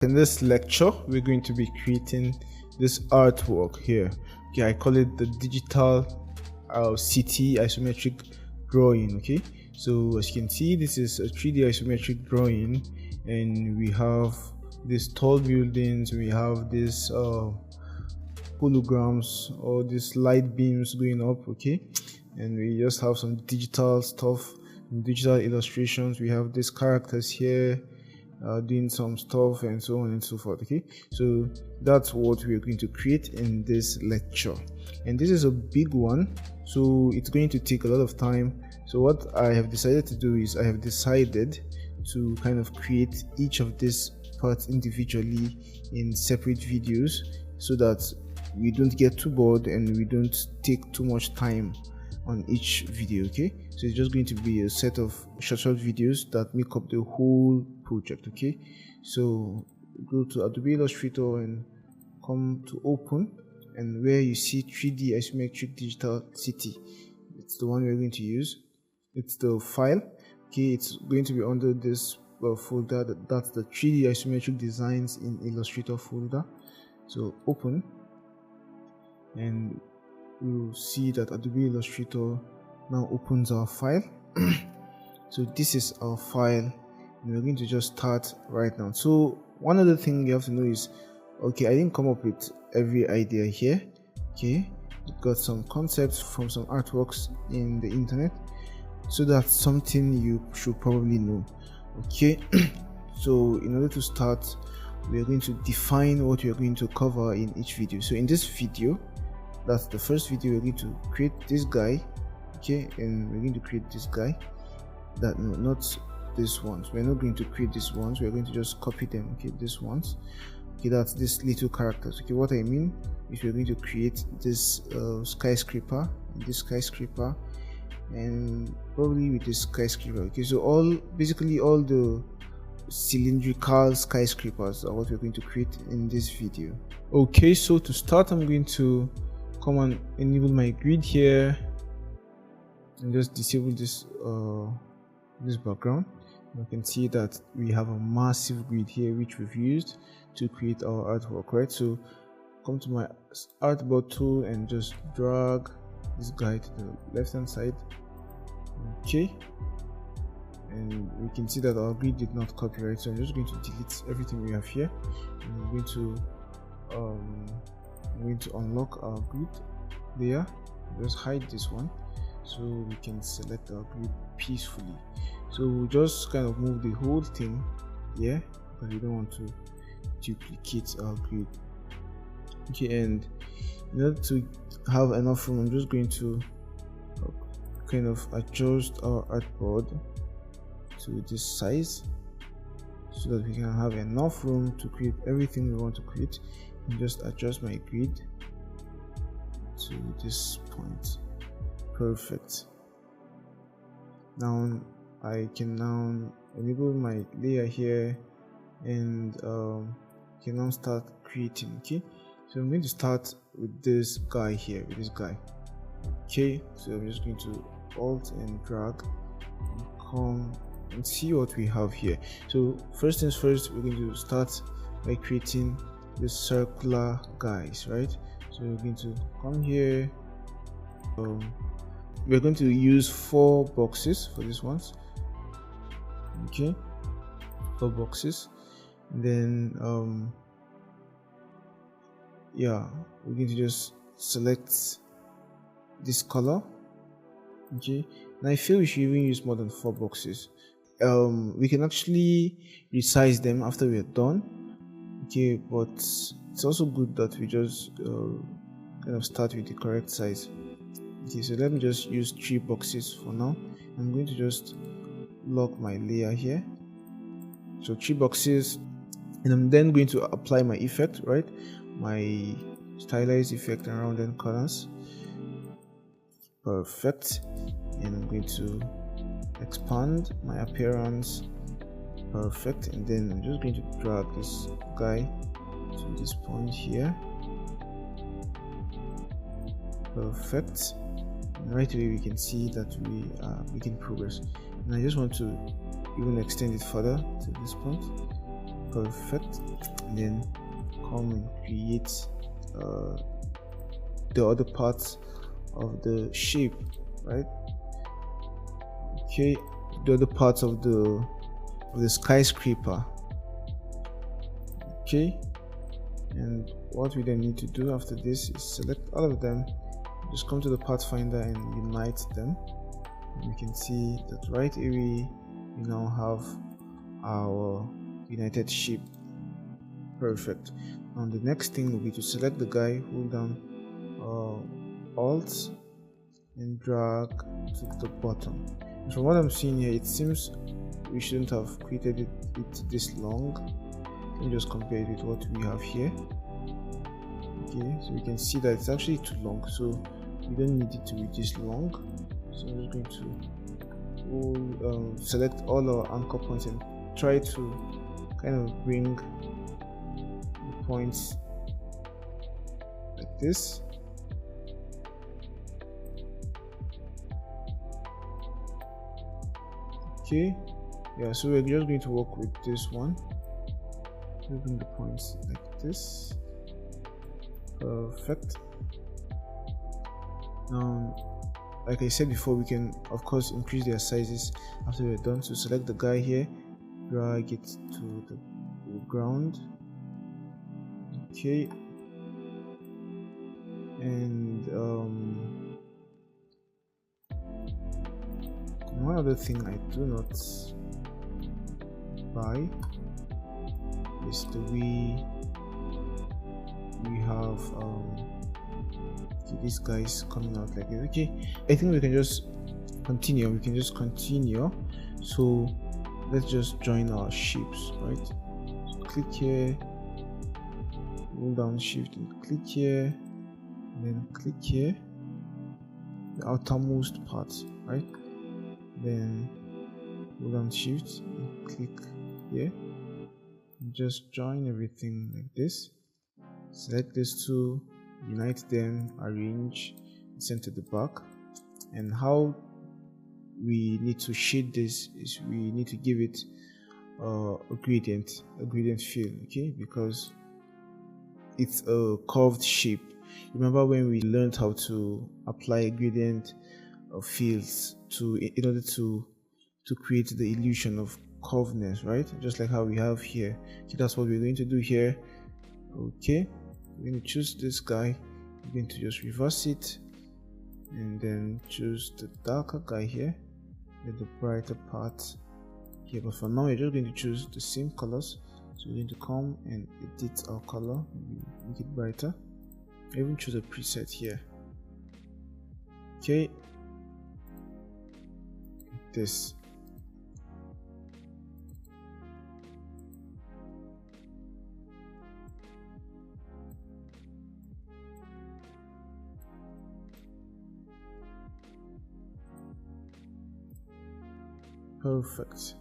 In this lecture, we're going to be creating this artwork here. Okay, I call it the digital city isometric drawing. Okay, so as you can see, this is a 3D isometric drawing, and we have these tall buildings, we have this holograms or these light beams going up. Okay, and we just have some digital stuff, digital illustrations. We have these characters here doing some stuff and so on and so forth. Okay, so that's what we're going to create in this lecture, and this is a big one, so it's going to take a lot of time. So what I have decided to do is I have decided to kind of create each of these parts individually in separate videos, so that we don't get too bored and we don't take too much time on each video. Okay, so it's just going to be a set of short videos that make up the whole project. Okay, so go to Adobe Illustrator and come to open, and where you see 3D isometric digital city, it's the one we're going to use. It's the file. Okay, it's going to be under this folder, that's the 3D isometric designs in Illustrator folder. So open, and we'll see that Adobe Illustrator now opens our file. So this is our file, and we're going to just start right now. So one other thing you have to know is, okay, I didn't come up with every idea here. Okay, we've got some concepts from some artworks in the internet, so that's something you should probably know. Okay, so in order to start, we are going to define what we are going to cover in each video. So in this video, that's the first video, we're going to create this guy. Okay, and we're going to create this guy. That no, not this ones. We're not going to create these ones. We're going to just copy them. Okay, these ones. Okay, that's this little characters. Okay, what I mean is we're going to create this skyscraper, and probably with this skyscraper. Okay, so basically all the cylindrical skyscrapers are what we're going to create in this video. Okay, so to start, I'm going to come and enable my grid here and just disable this this background. You can see that we have a massive grid here which we've used to create our artwork, right? So come to my artboard tool and just drag this guy to the left hand side. Okay, and we can see that our grid did not copy, right? So I'm just going to delete everything we have here, and I'm going to unlock our grid layer. Just hide this one so we can select our grid peacefully. So we'll just kind of move the whole thing here because we don't want to duplicate our grid. Okay, and in order to have enough room, I'm just going to kind of adjust our artboard to this size so that we can have enough room to create everything we want to create. And just adjust my grid to this point. Perfect. Now I can now enable my layer here, and can now start creating. Okay, so I'm going to start with this guy here, Okay, so I'm just going to alt and drag and come and see what we have here. So first things first, we're going to start by creating the circular guys, right? So we're going to come here. We're going to use 4 boxes for these ones. Okay, 4 boxes, and then yeah, we're going to just select this color. Okay, and I feel we should even use more than 4 boxes. We can actually resize them after we are done. Okay, but it's also good that we just kind of start with the correct size. Okay, so let me just use 3 boxes for now. I'm going to just lock my layer here. So 3 boxes, and I'm then going to apply my effect, right? My stylized effect around the corners. Perfect. And I'm going to expand my appearance. Perfect. And then I'm just going to drag this guy to this point here. Perfect. And right away we can see that we are making progress, and I just want to even extend it further to this point. perfect, and then come and create the other parts of the shape, right? Okay, the other parts of the skyscraper. Okay, and what we then need to do after this is select all of them, just come to the pathfinder and unite them, and you can see that right away we now have our united shape. Perfect. Now the next thing will be to select the guy, hold down Alt and drag to the bottom. And from what I'm seeing here, it seems we shouldn't have created it this long. Let me just compare it with what we have here. Okay, so we can see that it's actually too long, so we don't need it to be this long. So I'm just going to select all our anchor points and try to kind of bring the points like this. Okay, yeah, so we're just going to work with this one. Bring the points like this. Perfect. Now, like I said before, we can of course increase their sizes after we're done. So select the guy here, drag it to the ground. Okay, and one other thing I do not buy is the way we have okay, these guys coming out like this. Okay, I think we can just continue. So let's just join our shapes, right? So click here, hold down shift and click here, and then click here, the outermost part, right? Then hold down shift and click here, and just join everything like this. Select these two, unite them, arrange, send to the back. And how we need to shade this is we need to give it a gradient fill, okay, because it's a curved shape. Remember when we learned how to apply gradient fields in order to create the illusion of curvedness, right? Just like how we have here. Okay, that's what we're going to do here. Okay, we're going to choose this guy. We're going to just reverse it and then choose the darker guy here with the brighter part here. But for now, we're just going to choose the same colors. So we're going to come and edit our color, make it brighter. I even choose a preset here. Okay, this. Perfect.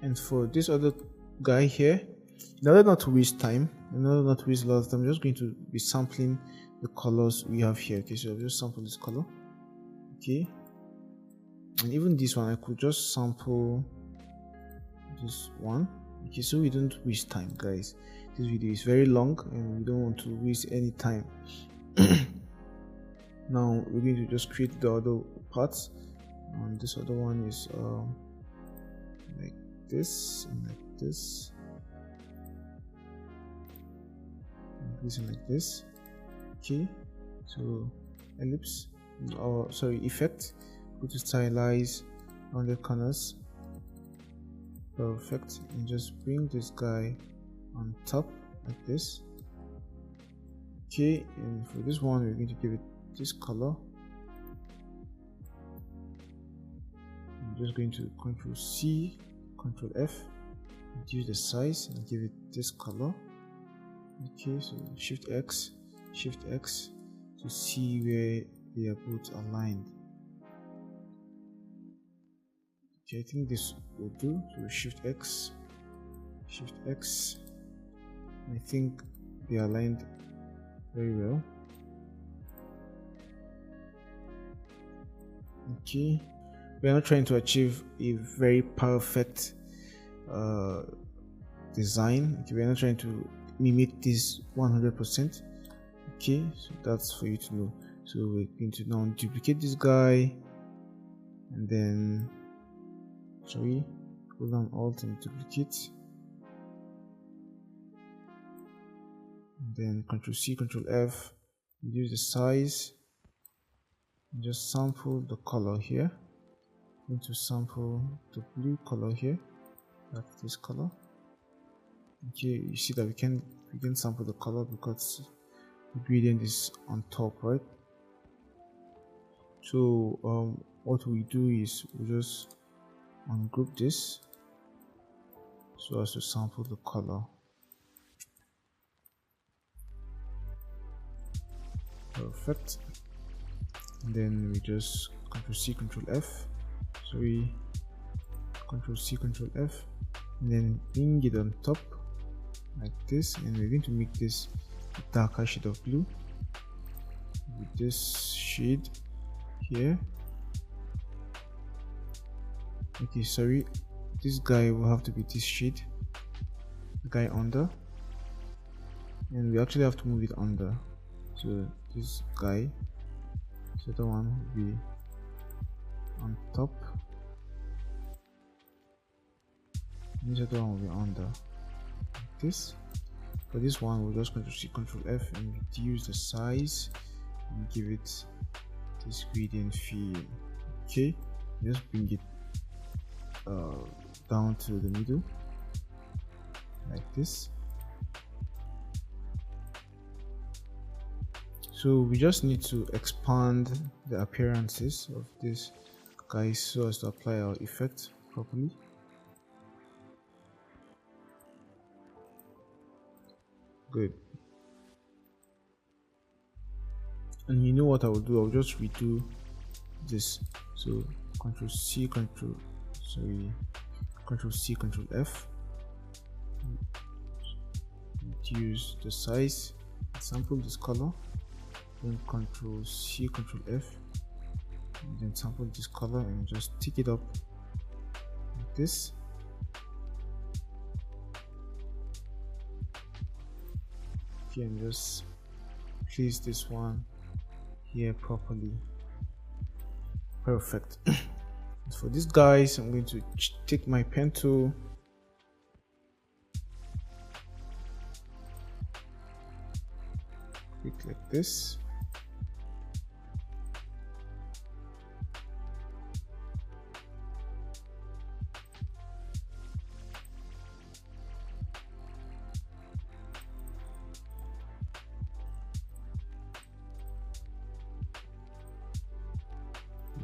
And for this other guy here, in order not to waste time, in order not to waste a lot of time, I'm just going to be sampling the colors we have here. Okay, so I'll just sample this color. Okay, and even this one I could just sample this one. Okay, so we don't waste time, guys. This video is very long and we don't want to waste any time. Now we're going to just create the other parts, and this other one is like this and like this, and this and like this. Okay, so ellipse, or sorry, effect, go to stylize, rounded corners. Perfect, and just bring this guy on top like this. Okay, and for this one we're going to give it this color. I'm just going to Ctrl C, Ctrl F, reduce the size and give it this color. Okay, so Shift X to see where they are both aligned. Okay, I think this will do. So Shift X, I think they are aligned very well. Okay, we are not trying to achieve a very perfect design. Okay, we're not trying to mimic this 100%. Okay, so that's for you to know. So we're going to now duplicate this guy, and then hold on Alt and duplicate, and then Ctrl C, Ctrl F, reduce the size, and just sample the color here. I'm going to sample the blue color here, like this color. Okay, you see that we can sample the color because the gradient is on top, right? So what we do is we just ungroup this so as to sample the color. Perfect. And then we just Ctrl C, Ctrl F. Ctrl C, Ctrl F, and then bring it on top like this, and we're going to make this a darker shade of blue with this shade here. Okay, sorry, this guy will have to be this shade, the guy under, and we actually have to move it under. So this guy, so that one will be on top, and this other one will be under, like this. For this one, we'll just Ctrl C, Ctrl F, and reduce the size and give it this gradient feel. Okay, just bring it down to the middle like this. So we just need to expand the appearances of this guy so as to apply our effect properly. Good. And you know what I will do? I'll just redo this. So Ctrl C, Ctrl C, Ctrl F. Reduce the size. Sample this color. Then Ctrl C, Ctrl F. And then sample this color and just tick it up like this. Okay, and just place this one here properly. Perfect. For these guys, I'm going to take my pen tool, click like this,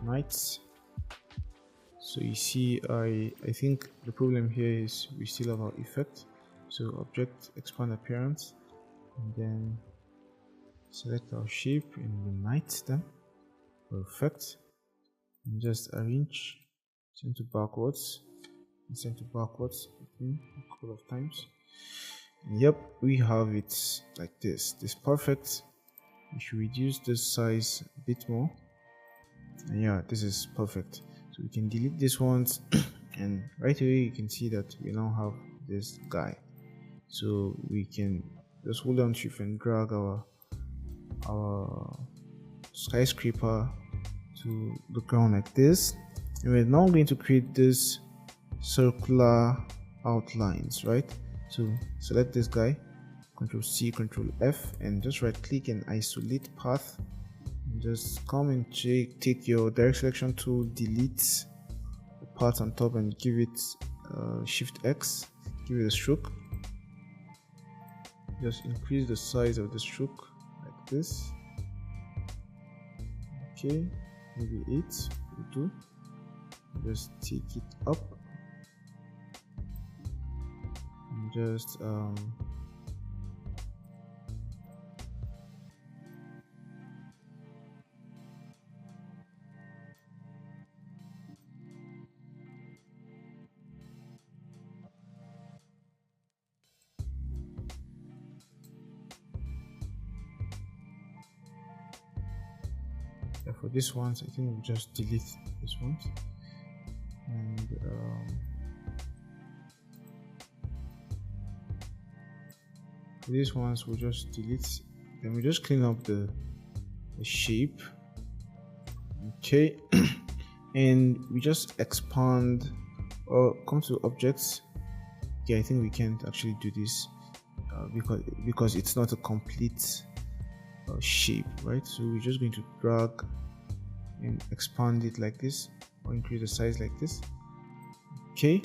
right. So you see, I think the problem here is we still have our effect. So object, expand appearance, and then select our shape and unite them. Perfect. And just arrange center backwards and center backwards a couple of times. And yep, we have it like this. This is perfect. We should reduce this size a bit more. And yeah, this is perfect. So we can delete these ones and right away you can see that we now have this guy. So we can just hold down shift and drag our skyscraper to the ground like this, and we're now going to create this circular outlines, right? So select this guy, Ctrl C, Ctrl F, and just right click and isolate path. Just come and take your direct selection tool, delete the part on top and give it Shift X, give it a stroke. Just increase the size of the stroke like this. Okay, maybe 8 will do. Just take it up and just for this ones, I think we'll just delete this ones, and For these ones, we'll just delete, then we just clean up the shape. Okay. And we just expand or come to objects. Okay, I think we can't actually do this because it's not a complete shape, right? So we're just going to drag and expand it like this, or increase the size like this. Okay,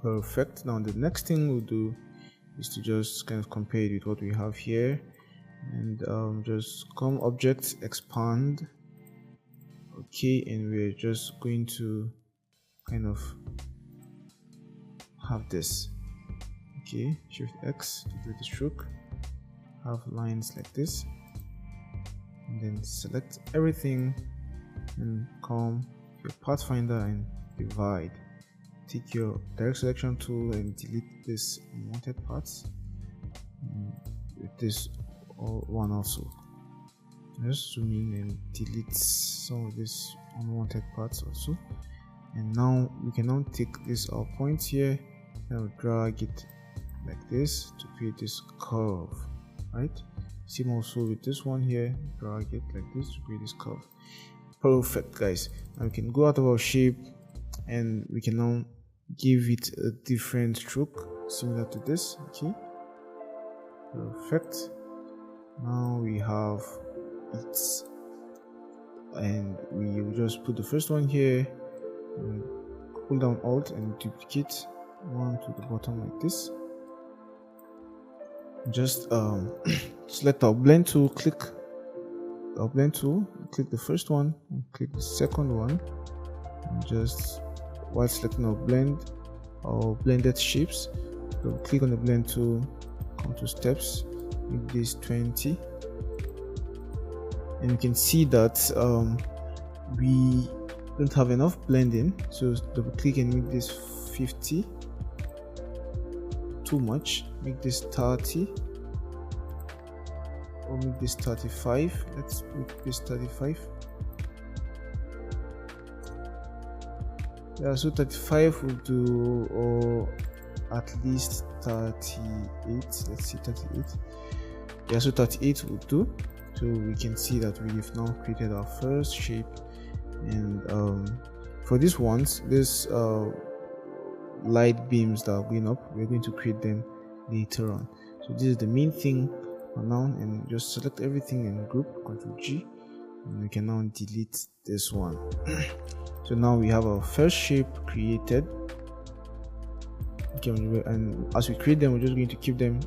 perfect. Now the next thing we'll do is to just kind of compare it with what we have here, and just come objects, expand. Okay, and we're just going to kind of have this. Okay, Shift X to do the stroke, have lines like this, and then select everything and come to your pathfinder and divide. Take your direct selection tool and delete this unwanted parts, and with this one also. Just zoom in and delete some of these unwanted parts also. And now we can now take this our point here and drag it like this to create this curve, right? Same also with this one here, drag it like this to create this curve. Perfect, guys. Now we can go out of our shape and we can now give it a different stroke similar to this. Okay, perfect. Now we have it, and we will just put the first one here and hold down Alt and duplicate one to the bottom like this. Just select our blend tool, click our blend tool, click the first one and click the second one, and just while selecting our blended shapes, so click on the blend tool, come to steps, make this 20, and you can see that we don't have enough blending, so double click and make this 50. Too much, make this 30, or make this 35. Let's make this 35. Yeah, so 35 will do, or at least 38. Let's see, 38. Yeah, so 38 will do. So we can see that we've now created our first shape, and for these ones, this light beams that are going up, we're going to create them later on. So this is the main thing for now, and just select everything in group, Ctrl G, and we can now delete this one. So now we have our first shape created. Okay, and as we create them, we're just going to keep them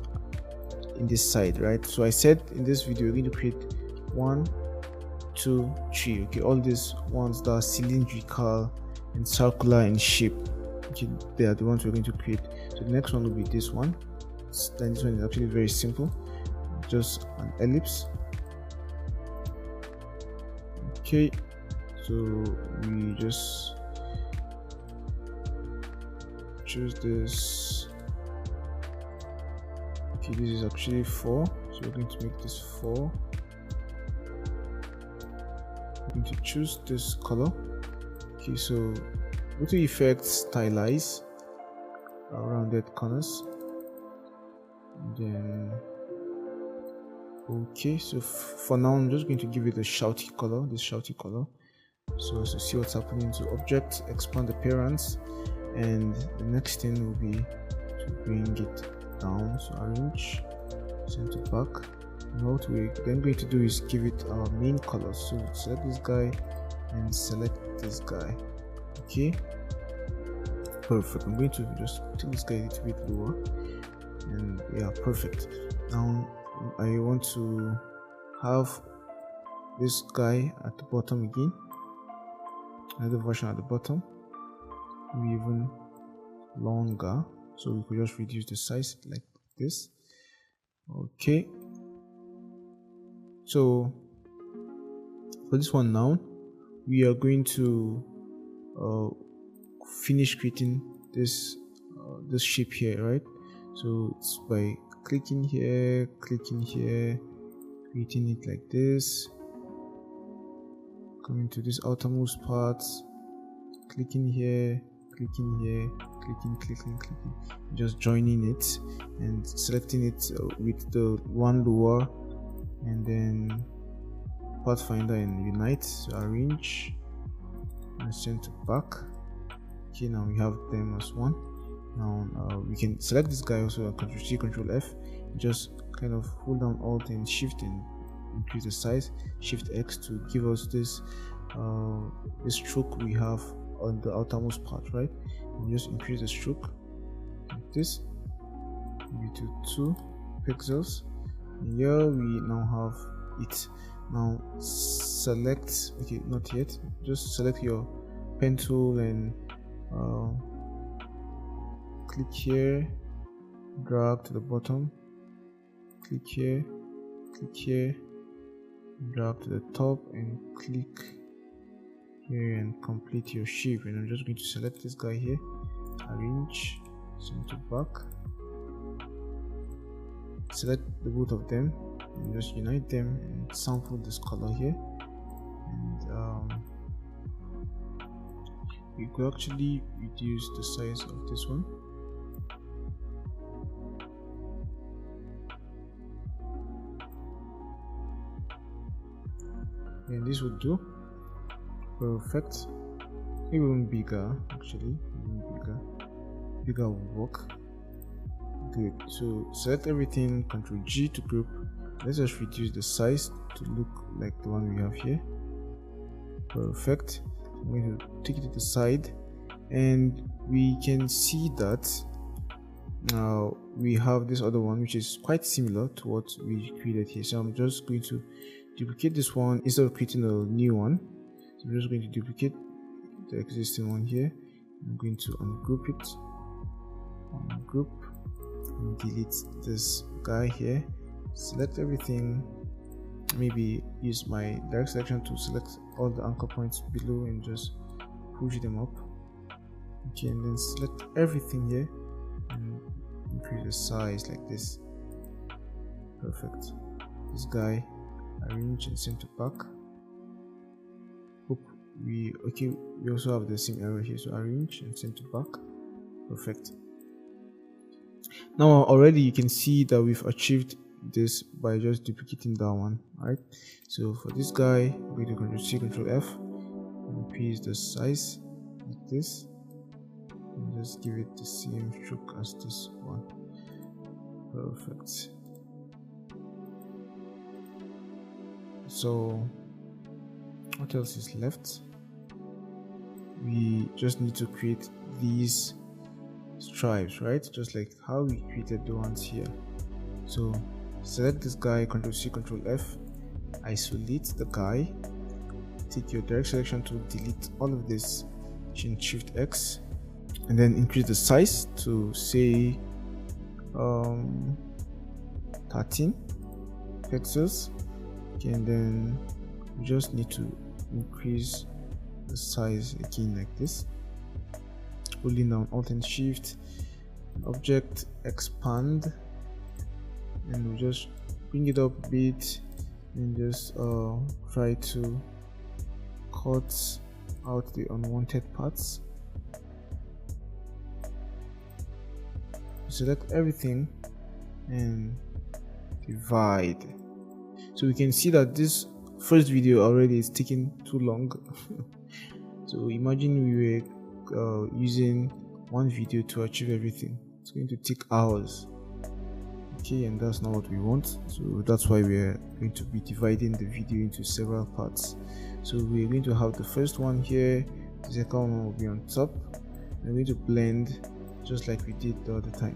in this side, right? So I said in this video we're going to create 1, 2, 3. Okay, all these ones that are cylindrical and circular in shape, okay, they are the ones we're going to create. So the next one will be this one. Then this one is actually very simple, just an ellipse. Okay, so we just choose this. Okay, this is actually 4, so we're going to make this 4. We're going to choose this color. Okay, so go to effects, stylize, rounded corners, and then okay, so for now I'm just going to give it a shouty color, this shouty color, so as to see what's happening. So object, expand appearance, and the next thing will be to bring it down, so arrange, center back. And what we're then going to do is give it our main color. So select this guy and select this guy. Okay, perfect. I'm going to just take this guy a little bit lower, and yeah, perfect. Now I want to have this guy at the bottom again, another version at the bottom, maybe even longer, so we could just reduce the size like this. Okay, so for this one now we are going to finish creating this shape here, right? So it's by clicking here, creating it like this, coming to this outermost part, clicking here, clicking, just joining it and selecting it with the one lower, and then pathfinder and unite. So arrange and send to back. Okay, now we have them as one. Now we can select this guy also, Ctrl C, Ctrl F, just kind of hold down Alt and Shift and increase the size, Shift X to give us this stroke we have on the outermost part, right? And just increase the stroke like this, maybe to 2 pixels. And here we now have it. Now select, okay, not yet, just select your pen tool and click here, drag to the bottom, click here, drag to the top, and click here and complete your shape. And I'm just going to select this guy here, arrange, send to back, select the both of them and just unite them and sample this color here. And we could actually reduce the size of this one. And this would do. Perfect. Even bigger, actually, bigger will work. Good. So select everything, Ctrl G to group. Let's just reduce the size to look like the one we have here. Perfect. I'm going to take it to the side, and we can see that now we have this other one which is quite similar to what we created here. So I'm just going to duplicate this one instead of creating a new one. So I'm just going to duplicate the existing one here. I'm going to ungroup it, ungroup, and delete this guy here. Select everything, maybe use my direct selection to select all the anchor points below and just push them up. Okay, and then select everything here and increase the size like this. Perfect. This guy, arrange and send to back. We also have the same error here, so arrange and send to back. Perfect. Now already you can see that we've achieved this by just duplicating that one, right? So for this guy, we're going to Ctrl C, Ctrl F, increase the size like this, and just give it the same stroke as this one. Perfect. So what else is left? We just need to create these stripes, right? Just like how we created the ones here. So select this guy, Ctrl C, Ctrl F, isolate the guy, take your direct selection to delete all of this, change Shift X, and then increase the size to say 13 pixels. Okay, and then we just need to increase the size again like this, holding down Alt and Shift, object expand, and we just bring it up a bit and just try to cut out the unwanted parts. Select everything and divide. So we can see that this first video already is taking too long. So imagine we were using one video to achieve everything. It's going to take hours. Okay, and that's not what we want. So that's why we're going to be dividing the video into several parts. So we're going to have the first one here, the second one will be on top, and we're going to blend just like we did the other time.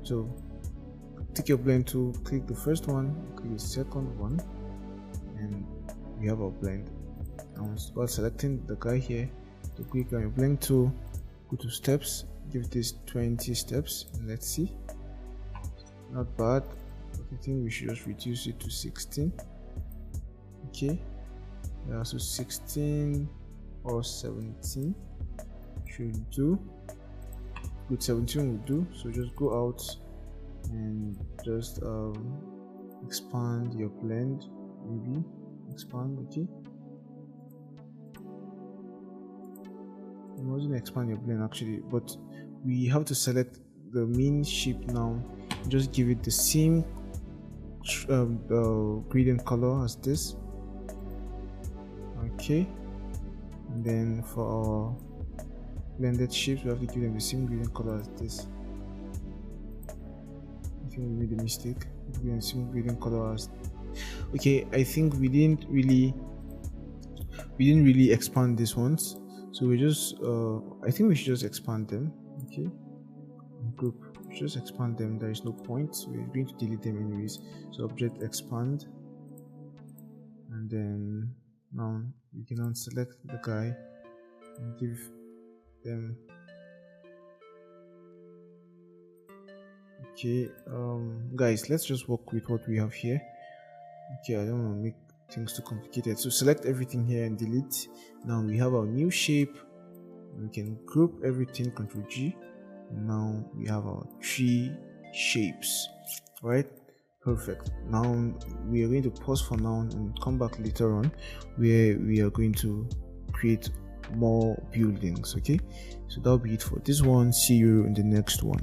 So take your blend tool, click the first one, click the second one, and we have our blend. And while selecting the guy here, to click on your blend tool, go to steps, give this 20 steps, and let's see. Not bad, but I think we should just reduce it to 16. Okay, yeah, so 16 or 17 should do. Good, 17 will do. So just go out and just expand your blend, maybe expand. Okay, I'm not going to expand your plane actually, but we have to select the main shape now. Just give it the same gradient color as this. Okay, and then for our blended shapes, we have to give them the same gradient color as this. I think we made a mistake. Give them the same gradient color as. Okay, I think we didn't really expand these ones, so we just I think we should just expand them. Okay, group, just expand them. There is no point, we're going to delete them anyways. So object expand, and then now we can unselect the guy and give them. Okay, guys, let's just work with what we have here. Okay, I don't want to make things too complicated, so select everything here and delete. Now we have our new shape. We can group everything, Ctrl G. Now we have our 3 shapes, right? Perfect. Now we are going to pause for now and come back later on, where we are going to create more buildings. Okay, so that'll be it for this one. See you in the next one.